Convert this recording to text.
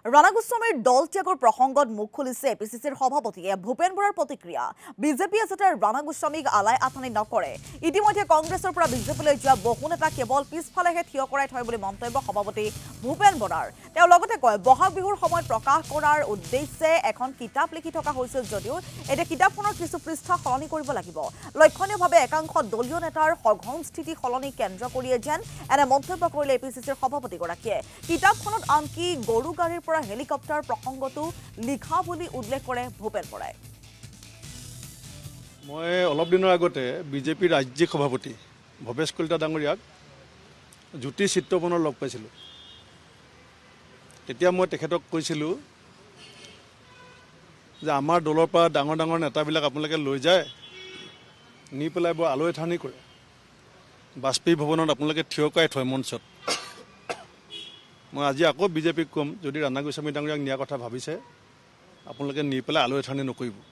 ৰাণা গোস্বামীৰ দল ত্যাগৰ প্ৰসংগত মুখ খুলিছে এপিচিচিৰ সভাপতিয়ে ভূপেন বৰাৰ প্ৰতিক্ৰিয়া। বিজেপিয়ে যাতে ৰাণা গোস্বামীক আলাই আথানি নকৰে। ইতিমধ্যে কংগ্ৰেছৰ পৰা বিজেপিলৈ যোৱা বহু নেতা কেৱল পিছফালেহে থিয় কৰাই থয় বুলি মন্তব্য সভাপতি ভূপেন বৰাৰ। তেওঁ লগতে কয়, বহাগ বিহুৰ সময়ত প্ৰকাশ কৰাৰ উদ্দেশ্যে এখন কিতাপ লিখি থকা হৈছিল যদিও এতিয়া কিতাপখনৰ কিছু পৃষ্ঠা সলনি কৰিব লাগিব। লক্ষণীয়ভাৱে একাংশ দলীয় নেতাৰ সঘন স্থিতি সলনি কেন্দ্ৰ কৰিয়ে যেন এনে মন্তব্য কৰিলে এপিচিচিৰ সভাপতিগৰাকীয়ে। কিতাপখনত আনকি গৰু গাড়ীৰ হেলিকপ্টাৰ প্ৰসংগটো লিখা বুলি উল্লেখ কৰে ভূপেন বৰাই। মই অলপ দিনৰ আগতে বিজেপিৰ ৰাজ্যিক সভাপতি ভৱেশ কলিতা ডাঙৰীয়াক জ্যোতি চিত্ৰবনৰ লগ পাইছিলোঁ। তেতিয়া মই তেখেতক কৈছিলোঁ যে আমাৰ দলৰ পৰা ডাঙৰ ডাঙৰ নেতাবিলাক আপোনালোকে লৈ যায়, নি পেলাই বৰ আলৈ আথানি কৰে, বাজপেয়ী ভৱনত আপোনালোকে থিয় কৰাই থয় মঞ্চত। মই আজি আকৌ বিজেপিক ক'ম, যদি ৰাণা গোস্বামী ডাঙৰীয়াক নিয়াৰ কথা ভাবিছে আপোনালোকে নি পেলাই আলৈ আথানি নকৰিব।